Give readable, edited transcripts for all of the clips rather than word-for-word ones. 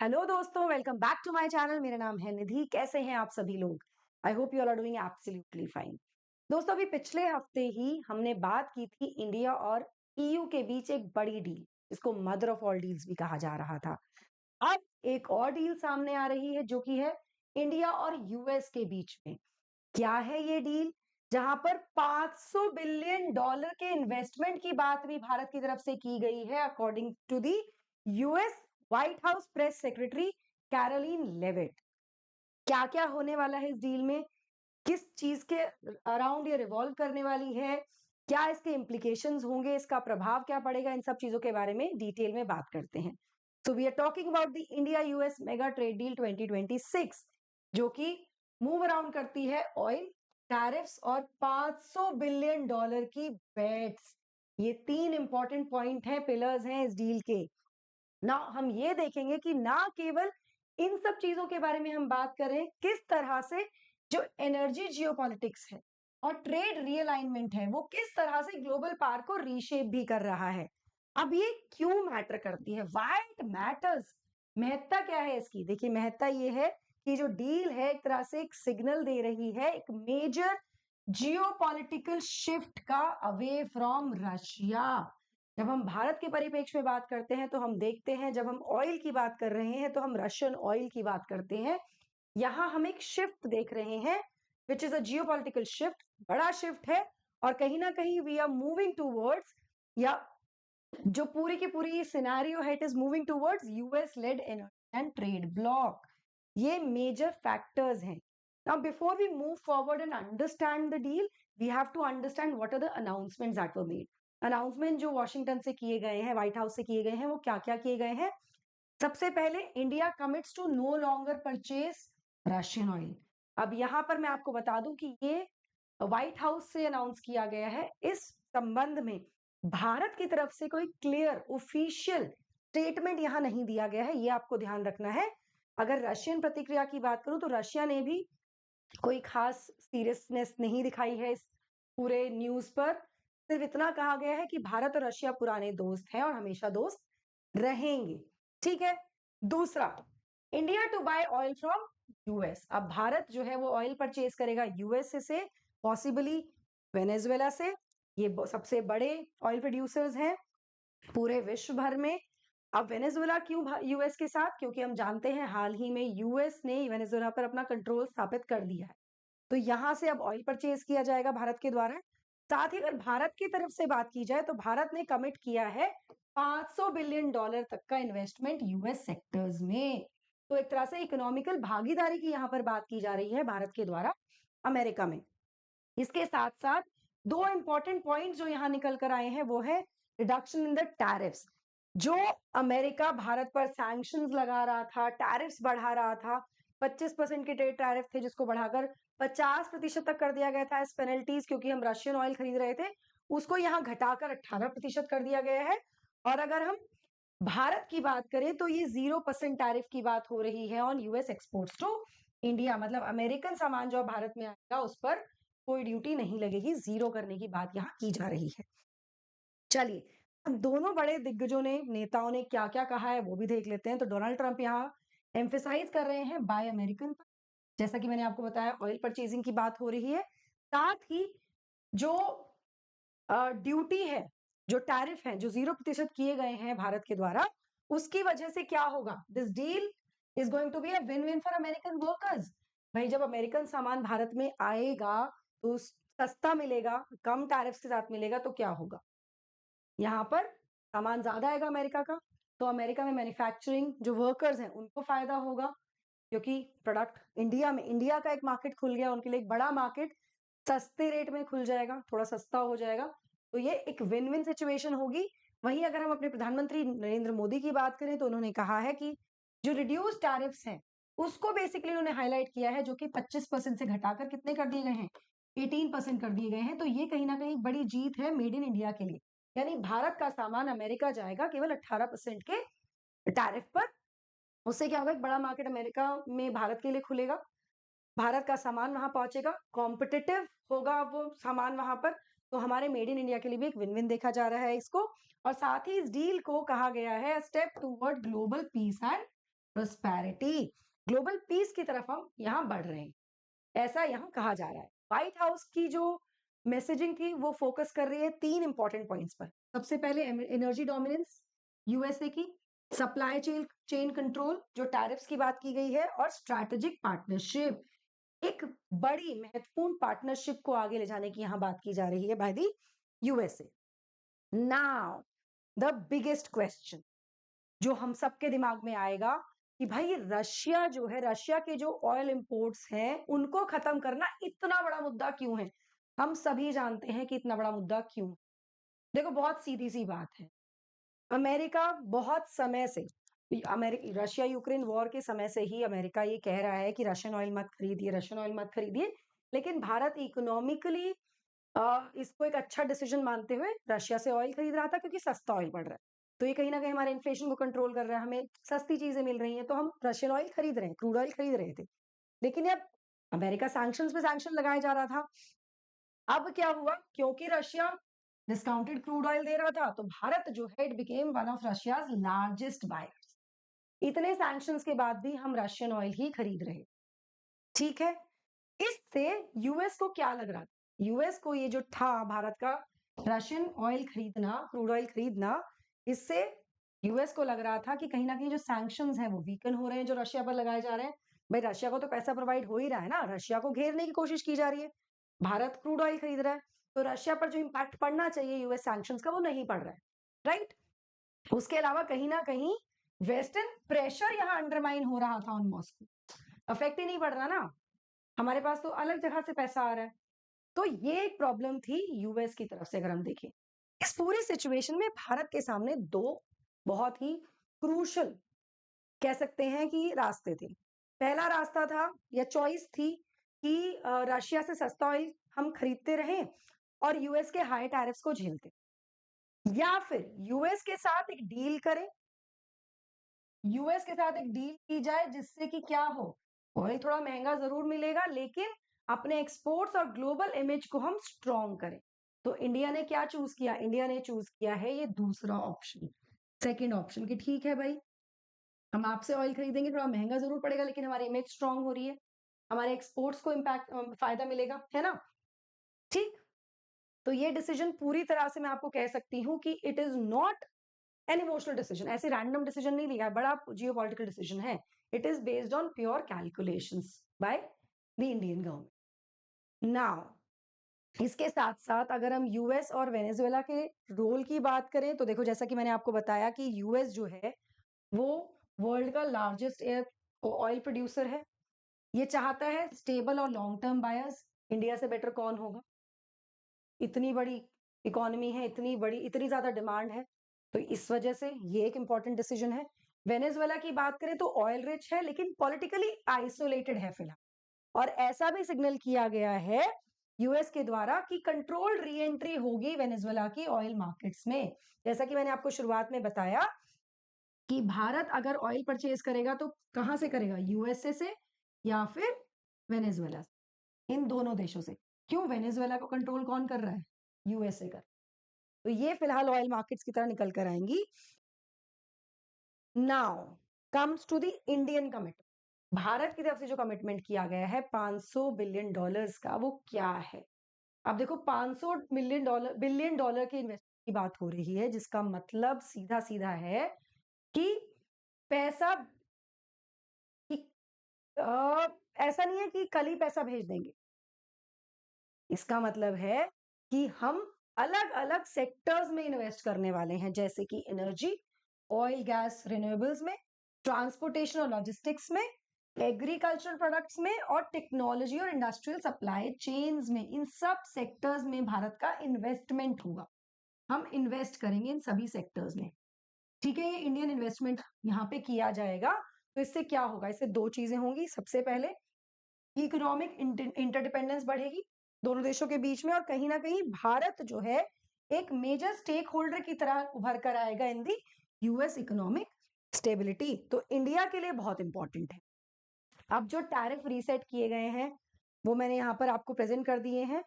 Hello दोस्तों, welcome back to my channel. मेरा नाम है निधि। कैसे हैं आप सभी लोग? I hope you all are doing absolutely fine. दोस्तों, अभी पिछले हफ्ते ही हमने बात की थी इंडिया और ईयू के बीच एक बड़ी डील, इसको मदर ऑफ ऑल डील्स भी कहा जा रहा था। अब एक और डील सामने आ रही है जो कि है इंडिया और यूएस के बीच में। क्या है ये डील? जहां पर $500 बिलियन के इन्वेस्टमेंट की बात भी भारत की तरफ से की गई है, according to the US White House press secretary Karoline Leavitt. क्या क्या होने वाला है इस डील में, किस चीज के अराउंड ये रिवॉल्व करने वाली है, क्या इसके इम्प्लीकेशंस होंगे, इसका प्रभाव क्या पड़ेगा, इन सब चीजों के बारे में डिटेल में बात करते हैं। So we are talking about the India US mega trade deal 2026, जो कि मूव अराउंड करती है ऑयल, टैरिफ्स और $500 बिलियन की बेट्स। ये तीन इंपॉर्टेंट पॉइंट हैं, पिलर्स हैं इस डील के ना। हम ये देखेंगे कि ना केवल इन सब चीजों के बारे में हम बात करें, किस तरह से जो एनर्जी जियोपॉलिटिक्स है और ट्रेड रीअलाइनमेंट है वो किस तरह से ग्लोबल पावर को रीशेप भी कर रहा है। अब ये क्यों मैटर करती है, व्हाई इट मैटर्स? महत्ता क्या है इसकी? देखिए, महत्ता ये है कि जो डील है एक तरह से एक सिग्नल दे रही है, एक मेजर जियोपॉलिटिकल शिफ्ट का अवे फ्रॉम रशिया। जब हम भारत के परिप्रेक्ष्य में बात करते हैं तो हम देखते हैं, जब हम ऑयल की बात कर रहे हैं तो हम रशियन ऑयल की बात करते हैं। यहां हम एक शिफ्ट देख रहे हैं, which is a geopolitical shift, बड़ा शिफ्ट है। और कहीं ना कहीं वी आर मूविंग टूवर्ड्स, या जो पूरी की पूरी सिनेरियो है, it is moving towards US led energy and trade bloc. ये मेजर फैक्टर्स हैं। Now before we move forward and understand the deal, we have to understand what are the announcements that were made. Announcement जो Washington से किए गए हैं, white house से किए गए हैं, वो क्या क्या किए गए हैं? सबसे पहले, India commits to no longer purchase Russian oil. अब यहां पर मैं आपको बता दूं कि ये व्हाइट हाउस से अनाउंस किया गया है। इस संबंध में भारत की तरफ से कोई क्लियर ऑफिशियल स्टेटमेंट यहां नहीं दिया गया है, ये आपको ध्यान रखना है। अगर रशियन प्रतिक्रिया की बात करूं तो रशिया ने भी कोई खास सीरियसनेस नहीं दिखाई है इस पूरे न्यूज पर। सिर्फ इतना कहा गया है कि भारत और रशिया पुराने दोस्त हैं और हमेशा दोस्त रहेंगे। ठीक है। दूसरा, India to buy oil from US. अब भारत जो है वो ऑयल परचेज करेगा यूएस से, पॉसिबली वेनेजुएला से। ये सबसे बड़े ऑयल प्रोड्यूसर्स हैं पूरे विश्व भर में। अब वेनेजुएला क्यों यूएस के साथ? क्योंकि हम जानते हैं हाल ही में यूएस ने वेनेजुएला पर अपना कंट्रोल स्थापित कर दिया है, तो यहां से अब ऑयल परचेज किया जाएगा भारत के द्वारा। साथ ही अगर भारत की तरफ से बात की जाए तो भारत ने कमिट किया है $500 बिलियन तक का इन्वेस्टमेंट यूएस सेक्टर्स में। तो एक तरह से इकोनॉमिकल भागीदारी की यहां पर बात की जा रही है भारत के द्वारा अमेरिका में। इसके साथ साथ दो इंपॉर्टेंट पॉइंट जो यहां निकल कर आए हैं वो है रिडक्शन इन द टैरिफ्स। जो अमेरिका भारत पर सैंक्शंस लगा रहा था, टैरिफ्स बढ़ा रहा था, 25% के ट्रेड टैरिफ थे जिसको बढ़ाकर 50% तक कर दिया गया था एज पेनल्टीज, क्योंकि हम रशियन ऑयल खरीद रहे थे। उसको यहां घटाकर 18% कर दिया गया है। और अगर हम भारत की बात करें तो ये 0% टैरिफ की बात हो रही है on US exports to India. मतलब अमेरिकन सामान जो भारत में आएगा उस पर कोई ड्यूटी नहीं लगेगी, जीरो करने की बात यहाँ की जा रही है। चलिए, अब दोनों बड़े दिग्गजों ने, नेताओं ने क्या क्या कहा है वो भी देख लेते हैं। तो डोनाल्ड ट्रंप यहाँ एम्फेसाइज कर रहे हैं बाय अमेरिकन पर। जैसा कि मैंने आपको बताया, ऑयल परचेजिंग की बात हो रही है। साथ ही जो ड्यूटी है, जो टैरिफ है, जो 0% किए गए हैं भारत के द्वारा, उसकी वजह से क्या होगा? This deal is going to be a win win for American workers. भाई, जब अमेरिकन सामान भारत में आएगा तो सस्ता मिलेगा, कम टैरिफ के साथ मिलेगा, तो क्या होगा? यहाँ पर सामान ज्यादा आएगा अमेरिका का, तो अमेरिका में मैन्युफैक्चरिंग जो वर्कर्स हैं उनको फायदा होगा, क्योंकि प्रोडक्ट इंडिया में, इंडिया का एक मार्केट खुल गया उनके लिए, एक बड़ा मार्केट सस्ते रेट में खुल जाएगा, थोड़ा सस्ता हो जाएगा। तो ये एक विन विन सिचुएशन होगी। वहीं अगर हम अपने प्रधानमंत्री नरेंद्र मोदी की बात करें तो उन्होंने कहा है कि जो रिड्यूस टैरिफ्स हैं उसको बेसिकली उन्होंने हाईलाइट किया है, जो कि 25% से घटाकर कितने कर दिए गए हैं? 18% कर दिए गए हैं। तो ये कहीं ना कहीं बड़ी जीत है मेड इन इंडिया के लिए। यानी भारत का सामान अमेरिका जाएगा केवल 18% के टैरिफ पर। उससे क्या होगा? एक बड़ा मार्केट अमेरिका में भारत के लिए खुलेगा, भारत का सामान वहां पहुंचेगा, कॉम्पिटिटिव होगा वो सामान वहां पर। तो हमारे मेड इन इंडिया के लिए भी एक विन विन देखा जा रहा है इसको। और साथ ही इस डील को कहा गया है step toward global piece and prosperity, global piece की तरफ हम यहाँ बढ़ रहे हैं, ऐसा यहाँ कहा जा रहा है। व्हाइट हाउस की जो मैसेजिंग थी वो फोकस कर रही है 3 इंपॉर्टेंट पॉइंट्स पर। सबसे पहले एनर्जी डोमिनेंस यूएसए की, सप्लाई चेन कंट्रोल जो टैरिफ्स की बात की गई है, और स्ट्रैटेजिक पार्टनरशिप, एक बड़ी महत्वपूर्ण पार्टनरशिप को आगे ले जाने की यहाँ बात की जा रही है by the USA. Now the biggest question जो हम सबके दिमाग में आएगा कि भाई ये रशिया जो है, रशिया के जो ऑयल इंपोर्ट्स हैं उनको खत्म करना इतना बड़ा मुद्दा क्यों है? हम सभी जानते हैं कि इतना बड़ा मुद्दा क्यों। देखो बहुत सीधी सी बात है, अमेरिका बहुत समय से, रशिया यूक्रेन वॉर के समय से ही अमेरिका ये कह रहा है कि रशियन ऑयल मत खरीदिए, रशियन ऑयल मत खरीदिए। लेकिन भारत इकोनॉमिकली इसको एक अच्छा डिसीजन मानते हुए रशिया से ऑयल खरीद रहा था क्योंकि सस्ता ऑयल पड़ रहा है। तो ये कहीं ना कहीं हमारे इन्फ्लेशन को कंट्रोल कर रहा है, हमें सस्ती चीजें मिल रही हैं, तो हम रशियन ऑयल खरीद रहे हैं, क्रूड ऑयल खरीद रहे थे। लेकिन अब अमेरिका सैंक्शंस पे सैंक्शन लगाया जा रहा था। अब क्या हुआ, क्योंकि रशिया डिस्काउंटेड क्रूड ऑयल दे रहा था, तो भारत जो है it became one of Russia's largest buyers. इतने सैंक्शंस के बाद भी हम रशियन ऑयल ही खरीद रहे। ठीक है, इससे यूएस को क्या लग रहा था? यूएस को ये जो था भारत का रशियन ऑयल खरीदना, क्रूड ऑयल खरीदना, इससे यूएस को लग रहा था कि कहीं ना कहीं जो सैंक्शंस हैं वो वीकन हो रहे हैं जो रशिया पर लगाए जा रहे हैं। भाई रशिया को तो पैसा प्रोवाइड हो ही रहा है ना, रशिया को घेरने की कोशिश की जा रही है, भारत क्रूड ऑयल खरीद रहा है, तो रशिया पर जो इम्पैक्ट पड़ना चाहिए यूएस सैंक्शंस का वो नहीं पड़ रहा है, राइट। उसके अलावा कहीं ना कहीं वेस्टर्न प्रेशर यहाँ अंडरमाइन हो रहा था ऑन मॉस्को, अफेक्ट ही नहीं पड़ रहा ना, हमारे पास तो अलग जगह से पैसा आ रहा है। तो ये एक प्रॉब्लम थी यूएस की तरफ से। अगर हम देखें इस पूरी सिचुएशन में भारत के सामने दो बहुत ही क्रूशल कह सकते हैं कि रास्ते थे। पहला रास्ता था या चॉइस थी कि रशिया से सस्ता ऑयल हम खरीदते रहें और यूएस के हाई टैरिफ्स को झेलते, या फिर यूएस के साथ एक डील करें, यूएस के साथ एक डील की जाए जिससे कि क्या हो, ऑयल थोड़ा महंगा जरूर मिलेगा लेकिन अपने एक्सपोर्ट्स और ग्लोबल इमेज को हम स्ट्रॉन्ग करें। तो इंडिया ने क्या चूज किया? इंडिया ने चूज किया है ये दूसरा ऑप्शन, सेकंड ऑप्शन, कि ठीक है भाई हम आपसे ऑयल खरीदेंगे, थोड़ा महंगा जरूर पड़ेगा लेकिन हमारी इमेज स्ट्रांग हो रही है, हमारे एक्सपोर्ट्स को इम्पैक्ट फायदा मिलेगा, है ना। ठीक, तो ये डिसीजन पूरी तरह से मैं आपको कह सकती हूँ कि it is not an emotional decision, ऐसे रैंडम डिसीजन नहीं लिया है, बड़ा जियोपॉलिटिकल डिसीजन है। It is based on pure calculations by the Indian government. Now इसके साथ साथ अगर हम यूएस और वेनेजुएला के रोल की बात करें तो देखो जैसा कि मैंने आपको बताया कि यूएस जो है वो वर्ल्ड का लार्जेस्ट एयर ऑयल प्रोड्यूसर है। ये चाहता है स्टेबल और लॉन्ग टर्म बायर्स, इंडिया से बेटर कौन होगा, इतनी बड़ी इकोनॉमी है, इतनी बड़ी, इतनी ज्यादा डिमांड है, तो इस वजह से ये एक इंपॉर्टेंट डिसीजन है। वेनेजुएला की बात करें तो ऑयल रिच है लेकिन पॉलिटिकली आइसोलेटेड है फिलहाल, और ऐसा भी सिग्नल किया गया है यूएस के द्वारा कि कंट्रोल्ड री एंट्री होगी वेनेजुएला की ऑयल मार्केट्स में। जैसा कि मैंने आपको शुरुआत में बताया कि भारत अगर ऑयल परचेज करेगा तो कहां से करेगा, यूएसए से या फिर वेनेजुएला से, इन दोनों देशों से। क्यों? वेनेजुएला को कंट्रोल कौन कर रहा है? यूएसए कर। तो ये फिलहाल ऑयल मार्केट्स की तरह निकल कर आएंगी। Now comes to the Indian commitment, Bharat की तरफ से जो कमिटमेंट किया गया है 500 बिलियन डॉलर्स का, वो क्या है? अब देखो 500 बिलियन डॉलर की इन्वेस्टमेंट की बात हो रही है, जिसका मतलब सीधा सीधा है कि पैसा कि ऐसा नहीं है कि कल ही पैसा भेज देंगे। इसका मतलब है कि हम अलग अलग सेक्टर्स में इन्वेस्ट करने वाले हैं, जैसे कि एनर्जी, ऑयल गैस रिन्यूएबल्स में, ट्रांसपोर्टेशन और लॉजिस्टिक्स में, एग्रीकल्चरल प्रोडक्ट्स में, और टेक्नोलॉजी और इंडस्ट्रियल सप्लाई चेन्स में। इन सब सेक्टर्स में भारत का इन्वेस्टमेंट होगा, हम इन्वेस्ट करेंगे इन सभी सेक्टर्स में। ठीक है, ये इंडियन इन्वेस्टमेंट यहाँ पे किया जाएगा। तो इससे क्या होगा? इससे दो चीजें होंगी। सबसे पहले इकोनॉमिक इंटरडिपेंडेंस बढ़ेगी दोनों देशों के बीच में, और कहीं ना कहीं भारत जो है एक मेजर स्टेक होल्डर की तरह उभर कर आएगा इन दी यूएस इकोनॉमिक स्टेबिलिटी। तो इंडिया के लिए बहुत इंपॉर्टेंट है। अब जो टैरिफ रीसेट किए गए हैं वो मैंने यहाँ पर आपको प्रेजेंट कर दिए हैं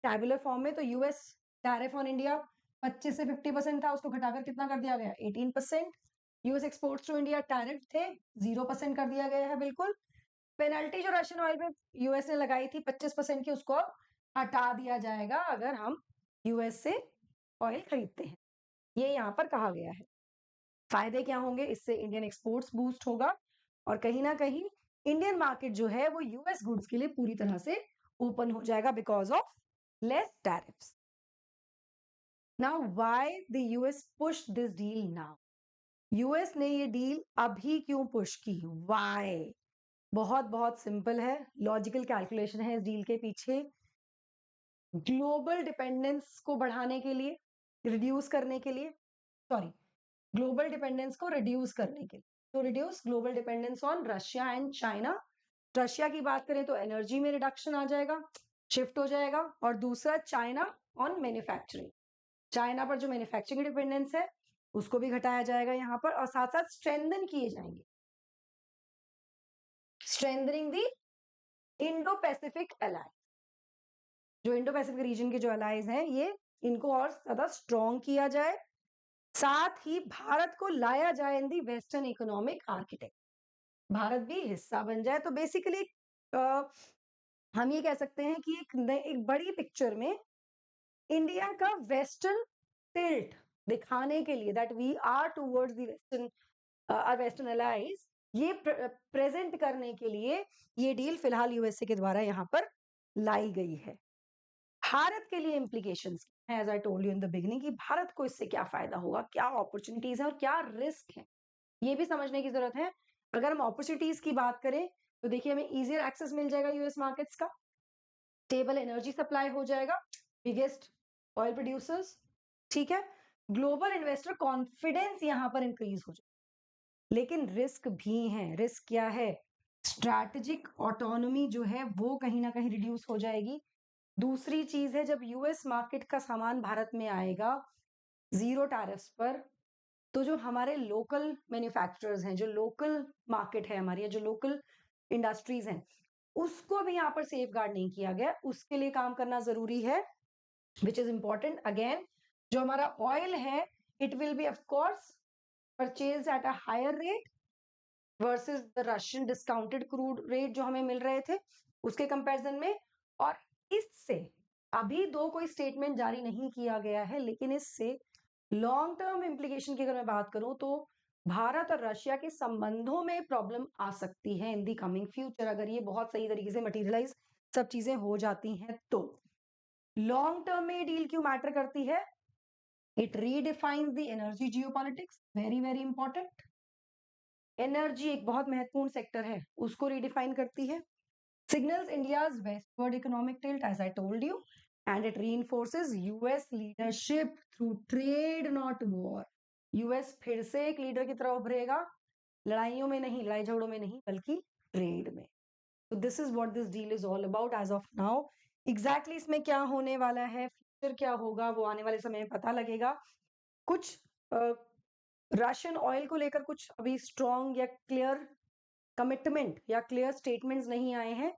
टैबुलर फॉर्म में। तो यूएस टैरिफ ऑन इंडिया 25 से 50% था, उसको घटाकर कितना कर दिया गया? 18%। US exports to India tariff थे 0% कर दिया गया है बिल्कुल। पेनल्टी जो रशियन ऑयल पे यूएस ने लगाई थी 25% की, उसको हटा दिया जाएगा अगर हम यूएस से ऑयल खरीदते हैं, ये यहाँ पर कहा गया है। फायदे क्या होंगे? इससे इंडियन एक्सपोर्ट्स बूस्ट होगा और कहीं ना कहीं इंडियन मार्केट जो है वो यूएस गुड्स के लिए पूरी तरह से ओपन हो जाएगा because of less tariffs. Now why the US push this deal now? US ने ये डील अभी क्यों पुश की? व्हाई? बहुत बहुत सिंपल है, लॉजिकल कैलकुलेशन है इस डील के पीछे। ग्लोबल डिपेंडेंस को बढ़ाने के लिए, रिड्यूस करने के लिए, सॉरी, ग्लोबल डिपेंडेंस को रिड्यूस करने के लिए, तो reduce global dependence on Russia and China. Russia की बात करें तो एनर्जी में रिडक्शन आ जाएगा, शिफ्ट हो जाएगा, और दूसरा चाइना ऑन मैन्युफैक्चरिंग, चाइना पर जो मैन्युफैक्चरिंग डिपेंडेंस है उसको भी घटाया जाएगा यहाँ पर, और साथ साथ स्ट्रेंथन किए जाएंगे, स्ट्रेंथनिंग दी इंडो पैसिफिक अलायंस, जो इंडो पैसिफिक रीजन के जो अलाइज हैं ये, इनको और ज्यादा स्ट्रॉन्ग किया जाए, साथ ही भारत को लाया जाए in the western economic architecture, Bharat भी हिस्सा बन जाए। तो बेसिकली हम ये कह सकते हैं कि एक बड़ी पिक्चर में इंडिया का वेस्टर्न टिल्ट दिखाने के लिए, that we are towards the western, western allies, ये प्रेजेंट करने के लिए ये डील फिलहाल यूएसए के द्वारा यहाँ पर लाई गई है। भारत के लिए इम्प्लीकेशंस है, as I told you in the beginning, कि भारत को इससे क्या फायदा होगा, क्या अपॉर्चुनिटीज है और क्या रिस्क है, ये भी समझने की जरूरत है। अगर हम अपॉर्चुनिटीज की बात करें तो देखिए हमें इजियर एक्सेस मिल जाएगा यूएस मार्केट्स का, स्टेबल एनर्जी सप्लाई हो जाएगा, बिगेस्ट ऑयल प्रोड्यूसर्स, ठीक है, ग्लोबल इन्वेस्टर कॉन्फिडेंस यहां पर इंक्रीज हो जाएगा। लेकिन रिस्क भी है। रिस्क क्या है? स्ट्रैटेजिक ऑटोनॉमी जो है वो कहीं ना कहीं रिड्यूस हो जाएगी। दूसरी चीज है, जब यूएस मार्केट का सामान भारत में आएगा जीरो टैरिफ्स पर, तो जो हमारे लोकल मैन्युफैक्चरर्स हैं, जो लोकल मार्केट है हमारी, जो लोकल इंडस्ट्रीज हैं, उसको भी यहाँ पर सेफ गार्ड नहीं किया गया, उसके लिए काम करना जरूरी है, विच इज इंपॉर्टेंट। अगेन, जो हमारा ऑयल है it will be of course purchase at a higher rate versus the Russian discounted crude rate जो हमें मिल रहे थे उसके कंपैरिजन में। और इससे अभी दो कोई स्टेटमेंट जारी नहीं किया गया है, लेकिन इससे लॉन्ग टर्म इम्प्लीकेशन की अगर मैं बात करूं तो भारत और रशिया के संबंधों में प्रॉब्लम आ सकती है इन दी कमिंग फ्यूचर, अगर ये बहुत सही तरीके से मटेरियलाइज सब चीजें हो जाती हैं तो। लॉन्ग टर्म में ये डील क्यों मैटर करती है? It redefines the energy geopolitics, very very important. Energy एक बहुत महत्वपूर्ण सेक्टर है, उसको रीडिफाइन करती है। Signals India's westward economic tilt, as I told you, and it reinforces US leadership through trade not war. US फिर से एक लीडर की तरह उभरेगा, लड़ाइयों में नहीं, लड़ाई झगड़ों में नहीं, बल्कि ट्रेड में। तो this is what this deal is all about as of now. Exactly इसमें क्या होने वाला है, फ्यूचर क्या होगा, वो आने वाले समय में पता लगेगा। कुछ रशियन ऑयल को लेकर कुछ अभी स्ट्रॉन्ग या क्लियर कमिटमेंट या क्लियर स्टेटमेंट्स नहीं आए हैं।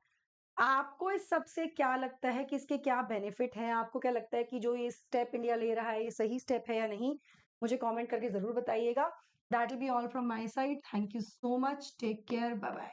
आपको इस सब से क्या लगता है कि इसके क्या बेनिफिट हैं? आपको क्या लगता है कि जो ये स्टेप इंडिया ले रहा है ये सही स्टेप है या नहीं? मुझे कमेंट करके जरूर बताइएगा। That will be all from my side. Thank you so much, take care, bye bye.